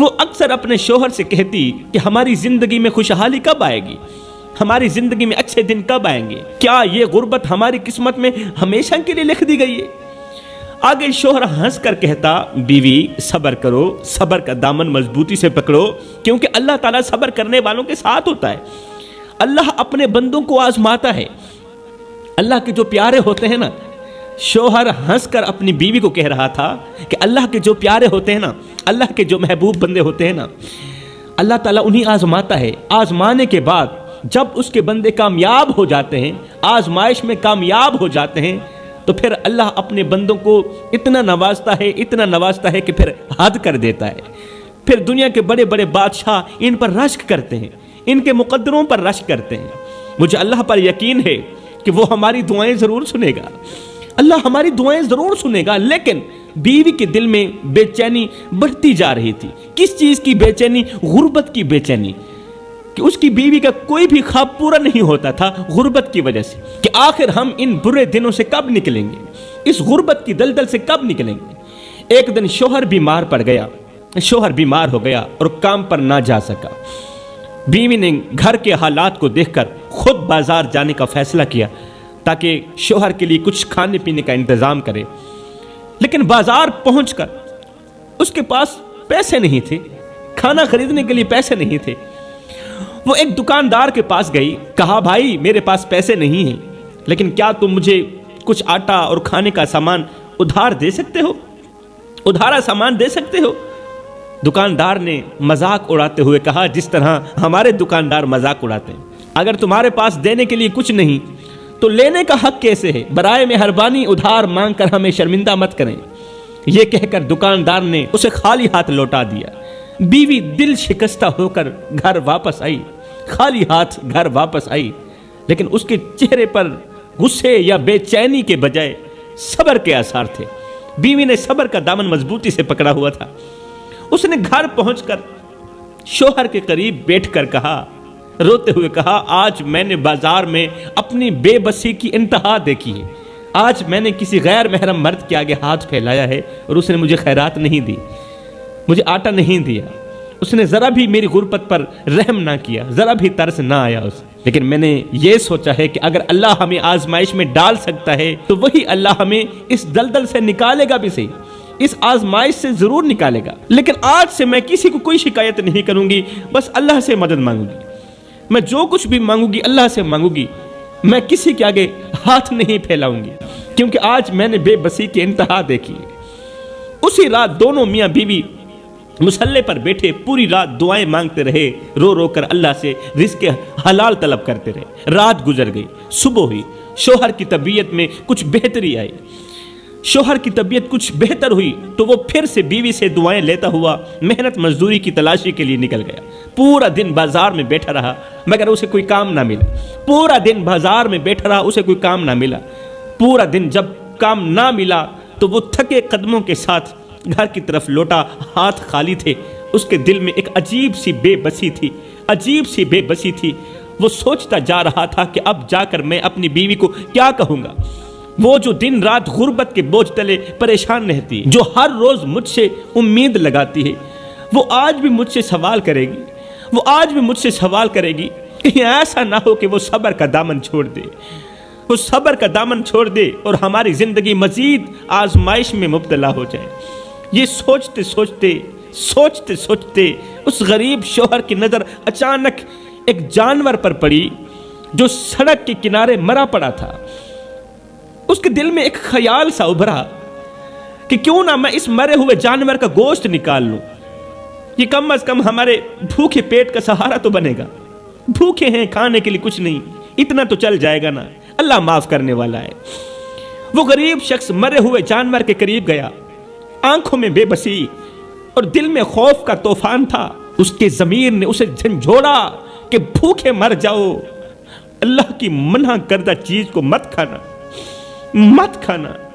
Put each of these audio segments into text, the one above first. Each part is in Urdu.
وہ اکثر اپنے شوہر سے کہتی کہ ہماری زندگی میں خوشحالی کب آئے گی، ہماری زندگی میں اچھے دن کب آئیں گے، کیا یہ غربت ہماری قسمت میں ہمیشہ کے لیے لکھ دی گئی ہے؟ آگے شوہر ہنس کر کہتا، بیوی صبر کرو، صبر کا دامن مضبوطی سے پکڑو، کیونکہ اللہ تعالیٰ صبر کرنے والوں کے ساتھ ہوتا ہے۔ اللہ اپنے بندوں کو آزماتا ہے۔ اللہ کے جو پیارے ہوتے ہیں نا، شوہر ہنس کر اپنی بیوی کو کہہ رہا تھا کہ اللہ کے جو پیارے ہوتے ہیں نا، اللہ کے جو محبوب بندے ہوتے ہیں نا، اللہ تعالیٰ انہیں آزماتا ہے۔ آزمانے کے بعد جب اس کے بندے کامیاب ہو جاتے ہیں، آزمائش میں کامیاب ہو جاتے ہیں، تو پھر اللہ اپنے بندوں کو اتنا نوازتا ہے کہ پھر حد کر دیتا ہے۔ پھر دنیا کے بڑے بڑے بادشاہ ان پر رشک کرتے ہیں، ان کے مقدروں پر رشک کرتے ہیں۔ مجھے اللہ پر یقین ہے کہ وہ ہماری دعائیں ضرور سنے گا، اللہ ہماری دعائیں ضرور سنے گا۔ لیکن بیوی کے دل میں بے چینی بڑھتی جا رہی تھی۔ کس چیز کی بے چینی؟ غربت کی بے چینی، کہ اس کی بیوی کا کوئی بھی خواب پورا نہیں ہوتا تھا غربت کی وجہ سے، کہ آخر ہم ان برے دنوں سے کب نکلیں گے، اس غربت کی دلدل سے کب نکلیں گے۔ ایک دن شوہر بیمار ہو گیا اور کام پر نہ جا سکا۔ بیوی نے گھر کے حالات کو دیکھ کر خود بازار جانے کا فیصلہ کیا تاکہ شوہر کے لیے کچھ کھانے پینے کا انتظام کرے۔ لیکن بازار پہنچ کر اس کے پاس پیسے نہیں تھے، کھانا خریدنے کے لیے پیسے نہیں تھے۔ وہ ایک دکاندار کے پاس گئی، کہا، بھائی میرے پاس پیسے نہیں ہیں، لیکن کیا تم مجھے کچھ آٹا اور کھانے کا سامان ادھار دے سکتے ہو، ادھارا سامان دے سکتے ہو؟ دکاندار نے مذاق اڑاتے ہوئے کہا، جس طرح ہمارے دکاندار مذاق اڑاتے ہیں، اگر تمہارے پاس دینے کے لیے کچھ نہیں تو لینے کا حق کیسے ہے؟ برائے مہربانی ادھار مانگ کر ہمیں شرمندہ مت کریں۔ یہ کہہ کر دکاندار نے اسے خالی ہاتھ لوٹا دیا۔ بیوی دل شکستہ ہو کر گھر واپس آئی، خالی ہاتھ گھر واپس آئی، لیکن اس کے چہرے پر غصے یا بے چینی کے بجائے صبر کے آثار تھے۔ بیوی نے صبر کا دامن مضبوطی سے پکڑا ہوا تھا۔ اس نے گھر پہنچ کر شوہر کے قریب بیٹھ کر کہا، روتے ہوئے کہا، آج میں نے بازار میں اپنی بے بسی کی انتہا دیکھی ہے۔ آج میں نے کسی غیر محرم مرد کے آگے ہاتھ پھیلایا ہے اور اس نے مجھے خیرات نہیں دی، مجھے آٹا نہیں دیا، اس نے ذرا بھی میری غربت پر رحم نہ کیا، ذرا بھی ترس نہ آیا اس۔ لیکن میں نے یہ سوچا ہے کہ اگر اللہ ہمیں آزمائش میں ڈال سکتا ہے تو وہی اللہ ہمیں اس دلدل سے نکالے گا بھی صحیح، اس آزمائش سے ضرور نکالے گا۔ لیکن آج سے میں کسی کو کوئی شکایت نہیں کروں گی، بس اللہ سے مدد مانگوں گی۔ میں جو کچھ بھی مانگوں گی اللہ سے مانگوں گی، میں کسی کے آگے ہاتھ نہیں پھیلاؤں گی، کیونکہ آج میں نے بے بسی کی انتہا دیکھی ہے۔ اسی رات دونوں میاں بیوی مصلے پر بیٹھے پوری رات دعائیں مانگتے رہے، رو رو کر اللہ سے رزق حلال طلب کرتے رہے۔ رات گزر گئی، صبح ہوئی، شوہر کی طبیعت میں کچھ بہتری آئی۔ شوہر کی طبیعت کچھ بہتر ہوئی تو وہ پھر سے بیوی سے دعائیں لیتا ہوا محنت مزدوری کی تلاشی کے لیے نکل گیا۔ پورا دن بازار میں بیٹھا رہا مگر اسے کوئی کام نہ ملا۔ پورا دن بازار میں بیٹھا رہا، اسے کوئی کام نہ ملا۔ پورا دن جب کام نہ ملا تو وہ تھکے قدموں کے ساتھ گھر کی طرف لوٹا، ہاتھ خالی تھے۔ اس کے دل میں ایک عجیب سی بے بسی تھی۔ وہ سوچتا جا رہا تھا کہ اب جا کر میں اپنی بیوی کو کیا کہوں گا، وہ جو دن رات غربت کے بوجھ تلے پریشان رہتی، جو ہر روز مجھ سے امید لگاتی ہے، وہ آج بھی مجھ سے سوال کرے گی، کہیں ایسا نہ ہو کہ وہ صبر کا دامن چھوڑ دے اور ہماری زندگی مزید آزمائش میں مبتلا ہو جائے۔ یہ سوچتے سوچتے اس غریب شوہر کی نظر اچانک ایک جانور پر پڑی جو سڑک کے کنارے مرا پڑا تھا۔ اس کے دل میں ایک خیال سا ابھرا کہ کیوں نہ میں اس مرے ہوئے جانور کا گوشت نکال لوں، یہ کم از کم ہمارے بھوکے پیٹ کا سہارا تو بنے گا۔ بھوکے ہیں، کھانے کے لیے کچھ نہیں، اتنا تو چل جائے گا نا، اللہ معاف کرنے والا ہے۔ وہ غریب شخص مرے ہوئے جانور کے قریب گیا، آنکھوں میں بے بسی اور دل میں خوف کا طوفان تھا۔ اس کے ضمیر نے اسے جھنجھوڑا کہ بھوکے مر جاؤ، اللہ کی منع کردہ چیز کو مت کھانا۔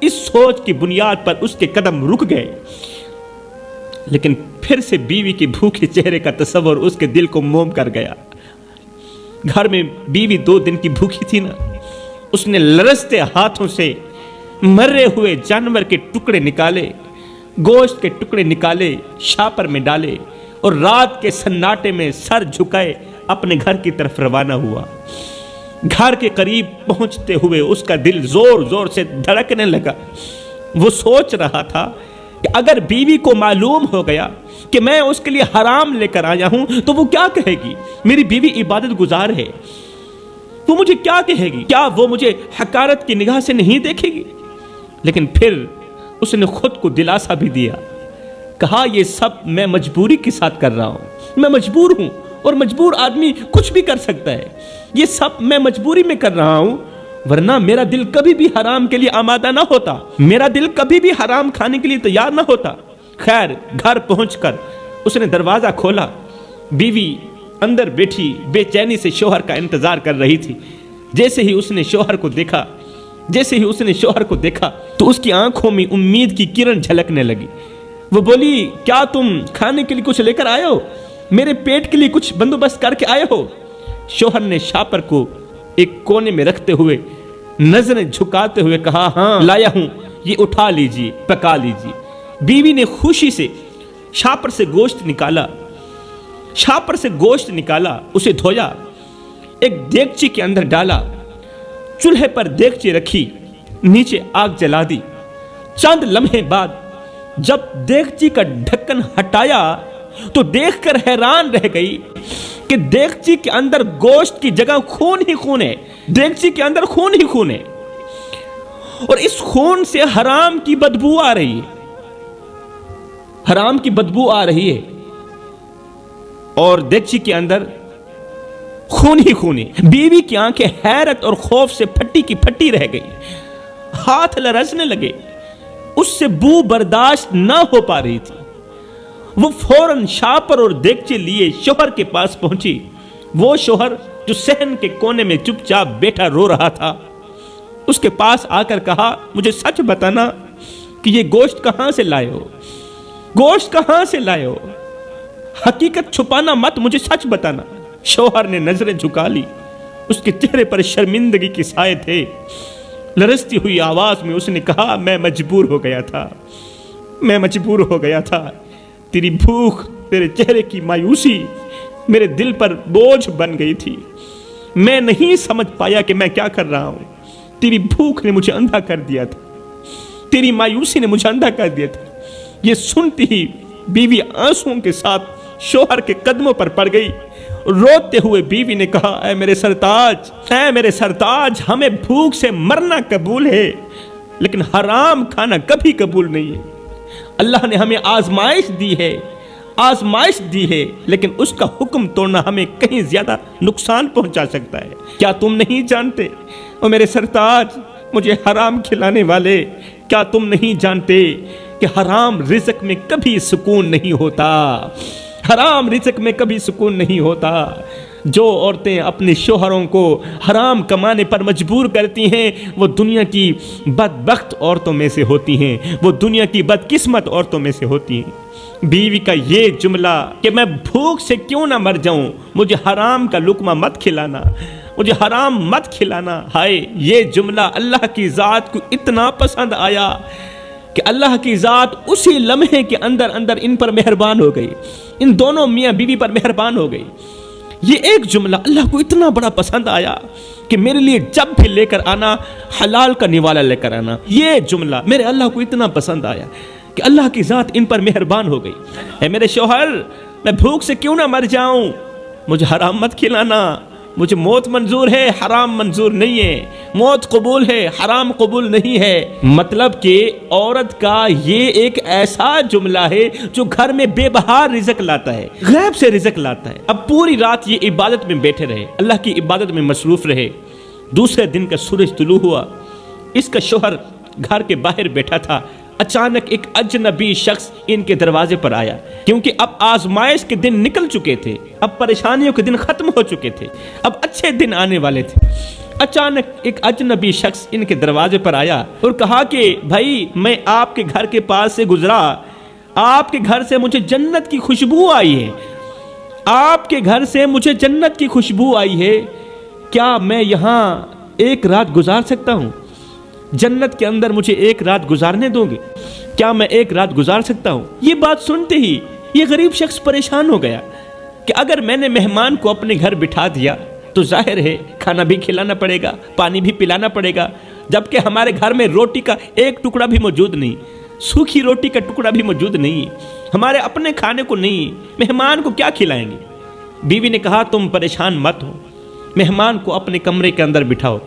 اس سوچ کی بنیاد پر اس کے قدم رک گئے، لیکن پھر سے بیوی کے بھوکے چہرے کا تصور اس کے دل کو موم کر گیا۔ گھر میں بیوی 2 دن کی بھوکی تھی نا، اس نے لرزتے ہاتھوں سے مرے ہوئے جانور کے ٹکڑے نکالے، گوشت کے ٹکڑے نکالے، شاپر میں ڈالے اور رات کے سناٹے میں سر جھکائے اپنے گھر کی طرف روانہ ہوا۔ گھر کے قریب پہنچتے ہوئے اس کا دل زور زور سے دھڑکنے لگا۔ وہ سوچ رہا تھا کہ اگر بیوی کو معلوم ہو گیا کہ میں اس کے لیے حرام لے کر آیا ہوں تو وہ کیا کہے گی؟ میری بیوی عبادت گزار ہے، وہ مجھے کیا کہے گی؟ کیا وہ مجھے حقارت کی نگاہ سے نہیں دیکھے گی؟ لیکن پھر اس نے خود کو دلاسا بھی دیا، کہا یہ سب میں مجبوری کے ساتھ کر رہا ہوں، میں مجبور ہوں، اور مجبور آدمی کچھ بھی کر سکتا ہے، یہ سب میں مجبوری میں کر رہا ہوں، ورنہ میرا دل کبھی بھی حرام کے لیے آمادہ نہ ہوتا، میرا دل کبھی بھی حرام کھانے کے لیے تیار نہ ہوتا۔ خیر گھر پہنچ کر اس نے دروازہ کھولا، بیوی اندر بیٹھی بے چینی سے شوہر کا انتظار کر رہی تھی۔ جیسے ہی اس نے شوہر کو دیکھا تو اس کی آنکھوں میں امید کی کرن جھلکنے لگی۔ وہ بولی، کیا تم کھانے کے لیے کچھ لے کر آئے ہو؟ میرے پیٹ کے لیے کچھ بندوبست کر کے آئے ہو؟ شوہر نے شاپر کو ایک کونے میں رکھتے ہوئے نظریں جھکاتے ہوئے کہا، ہاں لایا ہوں، یہ اٹھا لیجئے، پکا لیجئے۔ بیوی نے خوشی سے شاپر سے گوشت نکالا، اسے دھویا، ایک دیگچی کے اندر ڈالا، چولہے پر دیگچی رکھی، نیچے آگ جلا دی۔ چند لمحے بعد جب دیگچی کا ڈھکن ہٹایا تو دیکھ کر حیران رہ گئی کہ دیگچی کے اندر گوشت کی جگہ خون ہی خون ہے، دیگچی کے اندر خون ہی خون ہے، اور اس خون سے حرام کی بدبو آ رہی ہے، اور دیگچی کے اندر خون ہی خون ہے۔ بیوی کی آنکھیں حیرت اور خوف سے پھٹی کی پھٹی رہ گئی، ہاتھ لرزنے لگے، اس سے بو برداشت نہ ہو پا رہی تھی۔ وہ فوراً شاپر اور دیگچے لیے شوہر کے پاس پہنچی۔ وہ شوہر جو صحن کے کونے میں چپ چاپ بیٹھا رو رہا تھا، اس کے پاس آ کر کہا، مجھے سچ بتانا کہ یہ گوشت کہاں سے لائے ہو؟ حقیقت چھپانا مت، مجھے سچ بتانا۔ شوہر نے نظریں جھکا لی، اس کے چہرے پر شرمندگی کے سائے تھے۔ لرزتی ہوئی آواز میں اس نے کہا، میں مجبور ہو گیا تھا، تیری بھوک، تیرے چہرے کی مایوسی میرے دل پر بوجھ بن گئی تھی، میں نہیں سمجھ پایا کہ میں کیا کر رہا ہوں۔ تیری بھوک نے مجھے اندھا کر دیا تھا، تیری مایوسی نے مجھے اندھا کر دیا تھا۔ یہ سنتی ہی بیوی آنسوؤں کے ساتھ شوہر کے قدموں پر پڑ گئی۔ روتے ہوئے بیوی نے کہا، اے میرے سرتاج، ہمیں بھوک سے مرنا قبول ہے لیکن حرام کھانا کبھی قبول نہیں ہے۔ اللہ نے ہمیں آزمائش دی ہے لیکن اس کا حکم توڑنا ہمیں کہیں زیادہ نقصان پہنچا سکتا ہے۔ کیا تم نہیں جانتے او میرے سرتاج، مجھے حرام کھلانے والے، کیا تم نہیں جانتے کہ حرام رزق میں کبھی سکون نہیں ہوتا؟ جو عورتیں اپنے شوہروں کو حرام کمانے پر مجبور کرتی ہیں وہ دنیا کی بدبخت عورتوں میں سے ہوتی ہیں، وہ دنیا کی بدقسمت عورتوں میں سے ہوتی ہیں۔ بیوی کا یہ جملہ کہ میں بھوک سے کیوں نہ مر جاؤں، مجھے حرام کا لقمہ مت کھلانا، ہائے یہ جملہ اللہ کی ذات کو اتنا پسند آیا کہ اللہ کی ذات اسی لمحے کے اندر ان پر مہربان ہو گئی، ان دونوں میاں بیوی پر مہربان ہو گئی۔ یہ ایک جملہ اللہ کو اتنا بڑا پسند آیا کہ میرے لیے جب بھی لے کر آنا حلال کا نوالا لے کر آنا، یہ جملہ میرے اللہ کو اتنا پسند آیا کہ اللہ کی ذات ان پر مہربان ہو گئی۔ اے میرے شوہر، میں بھوک سے کیوں نہ مر جاؤں، مجھے حرام مت کھلانا، مجھے موت منظور ہے، حرام منظور نہیں ہے، موت قبول ہے، حرام قبول نہیں ہے۔ مطلب کہ عورت کا یہ ایک ایسا جملہ ہے جو گھر میں بے بہار رزق لاتا ہے، غیب سے رزق لاتا ہے۔ اب پوری رات یہ عبادت میں بیٹھے رہے، اللہ کی عبادت میں مصروف رہے۔ دوسرے دن کا سورج طلوع ہوا، اس کا شوہر گھر کے باہر بیٹھا تھا، اچانک ایک اجنبی شخص ان کے دروازے پر آیا، کیونکہ اب آزمائش کے دن نکل چکے تھے، اب پریشانیوں کے دن ختم ہو چکے تھے، اب اچھے دن آنے والے تھے۔ اچانک ایک اجنبی شخص ان کے دروازے پر آیا اور کہا کہ بھائی، میں آپ کے گھر کے پاس سے گزرا، آپ کے گھر سے مجھے جنت کی خوشبو آئی ہے، کیا میں یہاں ایک رات گزار سکتا ہوں؟ جنت کے اندر مجھے ایک رات گزارنے دو گے؟ کیا میں ایک رات گزار سکتا ہوں؟ یہ بات سنتے ہی یہ غریب شخص پریشان ہو گیا کہ اگر میں نے مہمان کو اپنے گھر بٹھا دیا تو ظاہر ہے کھانا بھی کھلانا پڑے گا، پانی بھی پلانا پڑے گا، جبکہ ہمارے گھر میں روٹی کا ایک ٹکڑا بھی موجود نہیں، سوکھی روٹی کا ٹکڑا بھی موجود نہیں، ہمارے اپنے کھانے کو نہیں، مہمان کو کیا کھلائیں گے؟ بیوی نے کہا تم پریشان مت ہو، مہمان کو اپنے کمرے کے اندر بٹھاؤ،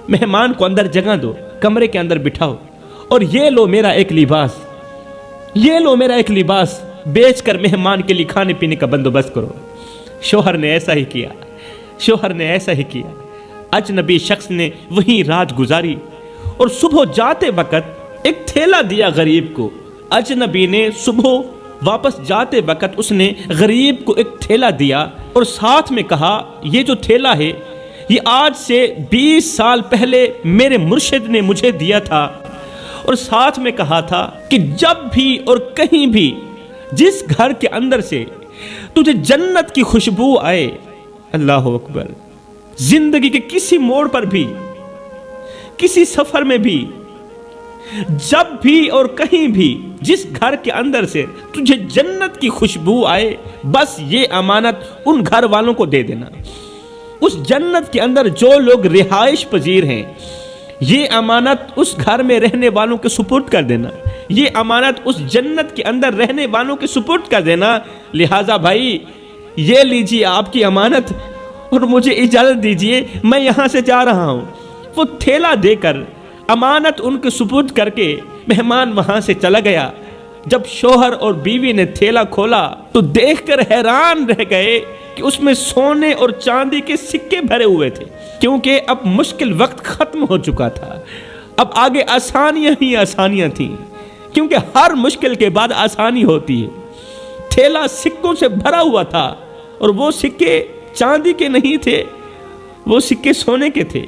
مہمان کو اندر جگہ دو، کمرے کے اندر بٹھاؤ، اور یہ لو میرا ایک لباس، یہ لو میرا ایک لباس بیچ کر مہمان کے لیے کھانے پینے کا بندوبست کرو۔ شوہر نے ایسا ہی کیا، شوہر نے ایسا ہی کیا۔ اجنبی شخص نے وہیں رات گزاری اور صبح جاتے وقت ایک تھیلا دیا غریب کو۔ اجنبی نے صبح واپس جاتے وقت اس نے غریب کو ایک تھیلا دیا اور ساتھ میں کہا یہ جو تھیلا ہے یہ آج سے 20 سال پہلے میرے مرشد نے مجھے دیا تھا، اور ساتھ میں کہا تھا کہ جب بھی اور کہیں بھی جس گھر کے اندر سے تجھے جنت کی خوشبو آئے، اللہ اکبر، زندگی کے کسی موڑ پر بھی، کسی سفر میں بھی، جب بھی اور کہیں بھی جس گھر کے اندر سے تجھے جنت کی خوشبو آئے، بس یہ امانت ان گھر والوں کو دے دینا۔ اس جنت کے اندر جو لوگ رہائش پذیر ہیں، یہ امانت اس گھر میں رہنے والوں کے سپرد کر دینا، یہ امانت اس جنت کے اندر رہنے والوں کے سپرد کر دینا۔ لہٰذا بھائی یہ لیجیے آپ کی امانت اور مجھے اجازت دیجیے میں یہاں سے جا رہا ہوں۔ وہ تھیلا دے کر امانت ان کے سپرد کر کے مہمان وہاں سے چلا گیا۔ جب شوہر اور بیوی نے تھیلا کھولا تو دیکھ کر حیران رہ گئے کہ اس میں سونے اور چاندی کے سکے بھرے ہوئے تھے، کیونکہ اب مشکل وقت ختم ہو چکا تھا، اب آگے آسانیاں ہی آسانیاں تھیں، کیونکہ ہر مشکل کے بعد آسانی ہوتی ہے۔ تھیلا سکوں سے بھرا ہوا تھا اور وہ سکے چاندی کے نہیں تھے، وہ سکے سونے کے تھے۔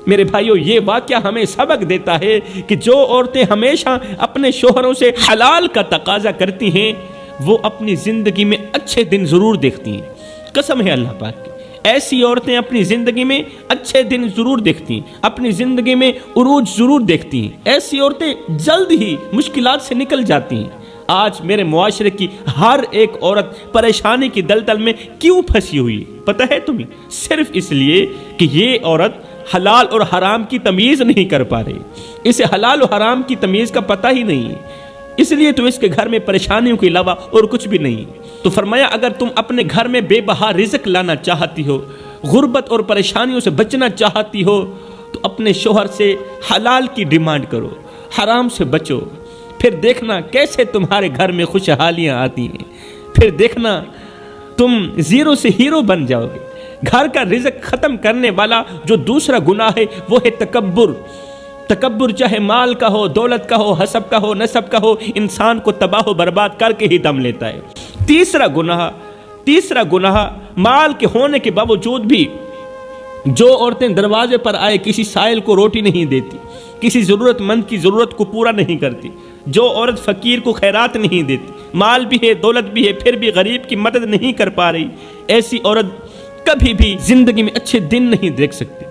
میرے بھائیو، یہ واقعہ ہمیں سبق دیتا ہے کہ جو عورتیں ہمیشہ اپنے شوہروں سے حلال کا تقاضا کرتی ہیں وہ اپنی زندگی میں اچھے دن ضرور دیکھتی ہیں۔ قسم ہے اللہ پاک کی، ایسی عورتیں اپنی زندگی میں اچھے دن ضرور دیکھتی ہیں، اپنی زندگی میں عروج ضرور دیکھتی ہیں۔ ایسی عورتیں جلد ہی مشکلات سے نکل جاتی ہیں۔ آج میرے معاشرے کی ہر ایک عورت پریشانی کی دلدل میں کیوں پھنسی ہوئی پتہ ہے تمہیں؟ صرف اس لیے کہ یہ عورت حلال اور حرام کی تمیز نہیں کر پا رہی، اسے حلال و حرام کی تمیز کا پتہ ہی نہیں ہے، اس لیے تو اس کے گھر میں پریشانیوں کے علاوہ اور کچھ بھی نہیں۔ تو فرمایا اگر تم اپنے گھر میں بے بہا رزق لانا چاہتی ہو، غربت اور پریشانیوں سے بچنا چاہتی ہو، تو اپنے شوہر سے حلال کی ڈیمانڈ کرو، حرام سے بچو، پھر دیکھنا کیسے تمہارے گھر میں خوشحالیاں آتی ہیں، پھر دیکھنا تم زیرو سے ہیرو بن جاؤ گے۔ گھر کا رزق ختم کرنے والا جو دوسرا گناہ ہے وہ ہے تکبر۔ تکبر چاہے مال کا ہو، دولت کا ہو، حسب کا ہو، نسب کا ہو، انسان کو تباہ و برباد کر کے ہی دم لیتا ہے۔ تیسرا گناہ مال کے ہونے کے باوجود بھی جو عورتیں دروازے پر آئے کسی سائل کو روٹی نہیں دیتی، کسی ضرورت مند کی ضرورت کو پورا نہیں کرتی، جو عورت فقیر کو خیرات نہیں دیتی، مال بھی ہے دولت بھی ہے پھر بھی غریب کی مدد نہیں کر پا رہی، ایسی عورت کبھی بھی زندگی میں اچھے دن نہیں دیکھ سکتی۔